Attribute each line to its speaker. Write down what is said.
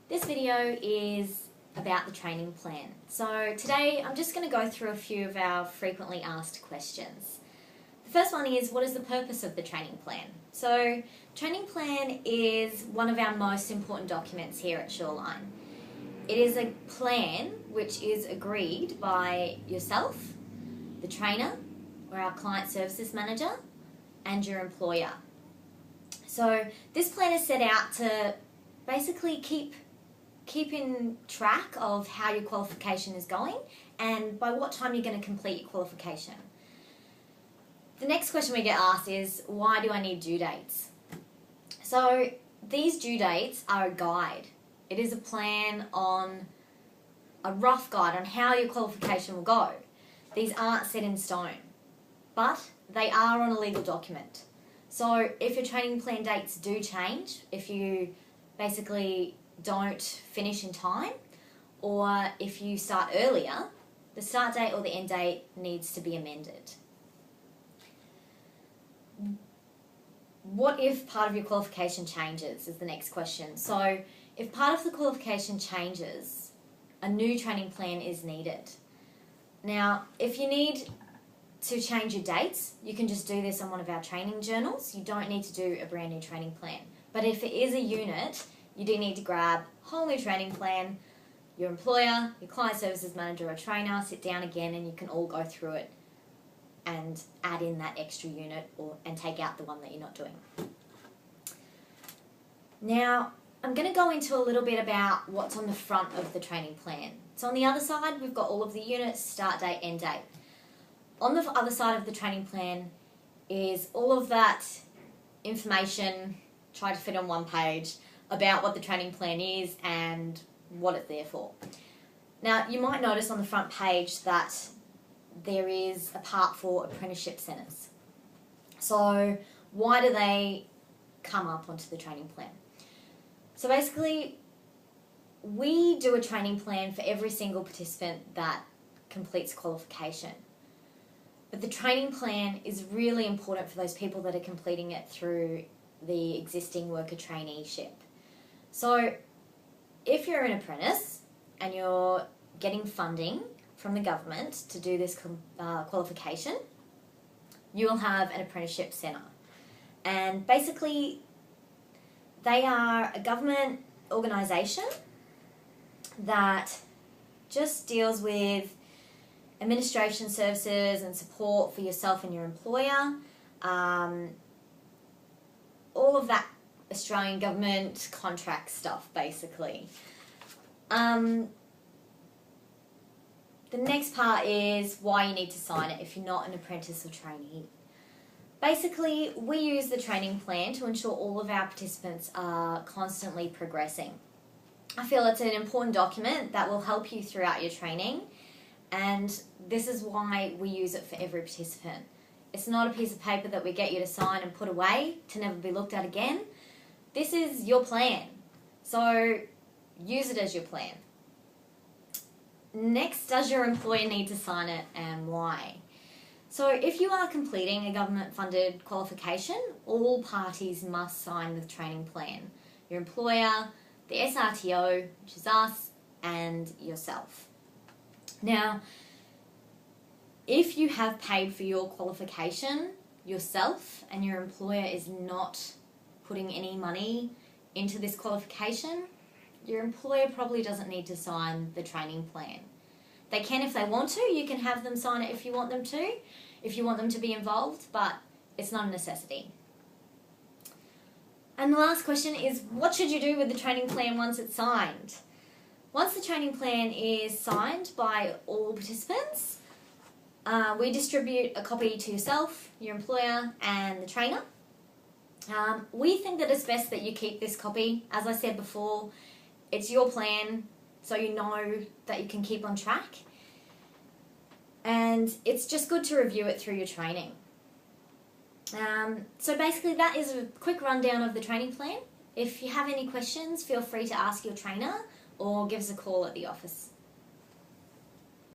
Speaker 1: This video is about the training plan. So today I'm just going to go through a few of our frequently asked questions. The first one is, what is the purpose of the training plan? So training plan is one of our most important documents here at Shoreline. It is a plan which is agreed by yourself, the trainer, or our client services manager, and your employer. So this plan is set out to basically keep in track of how your qualification is going and by what time you're going to complete your qualification. The next question we get asked is, why do I need due dates? So these due dates are a guide. It is a plan on a rough guide on how your qualification will go. These aren't set in stone, but they are on a legal document. So if your training plan dates do change, if you basically don't finish in time, or if you start earlier, the start date or the end date needs to be amended. What if part of your qualification changes is the next question. So if part of the qualification changes, a new training plan is needed. Now, if you need to change your dates, you can just do this on one of our training journals. You don't need to do a brand new training plan. But if it is a unit, you do need to grab a whole new training plan, your employer, your client services manager or trainer, sit down again and you can all go through it and add in that extra unit and take out the one that you're not doing. Now, I'm going to go into a little bit about what's on the front of the training plan. So on the other side, we've got all of the units, start date, end date. On the other side of the training plan is all of that information, try to fit on one page, about what the training plan is and what it's there for. Now, you might notice on the front page that there is a part for apprenticeship centres. So why do they come up onto the training plan? So basically, we do a training plan for every single participant that completes qualification. But the training plan is really important for those people that are completing it through the existing worker traineeship. So if you're an apprentice and you're getting funding from the government to do this qualification, you will have an apprenticeship centre. And basically, they are a government organisation that just deals with administration services and support for yourself and your employer, all of that Australian government contract stuff, basically. The next part is why you need to sign it if you're not an apprentice or trainee. Basically, we use the training plan to ensure all of our participants are constantly progressing. I feel it's an important document that will help you throughout your training, and this is why we use it for every participant. It's not a piece of paper that we get you to sign and put away to never be looked at again. This is your plan, so use it as your plan. Next, does your employer need to sign it and why? So if you are completing a government-funded qualification, all parties must sign the training plan. Your employer, the SRTO, which is us, and yourself. Now, if you have paid for your qualification yourself and your employer is not putting any money into this qualification, your employer probably doesn't need to sign the training plan. They can if they want to. You can have them sign it if you want them to, if you want them to be involved, but it's not a necessity. And the last question is, what should you do with the training plan once it's signed? Once the training plan is signed by all participants, we distribute a copy to yourself, your employer, and the trainer. We think that it's best that you keep this copy. As I said before, it's your plan, so you know that you can keep on track. And it's just good to review it through your training. So basically that is a quick rundown of the training plan. If you have any questions, feel free to ask your trainer or give us a call at the office.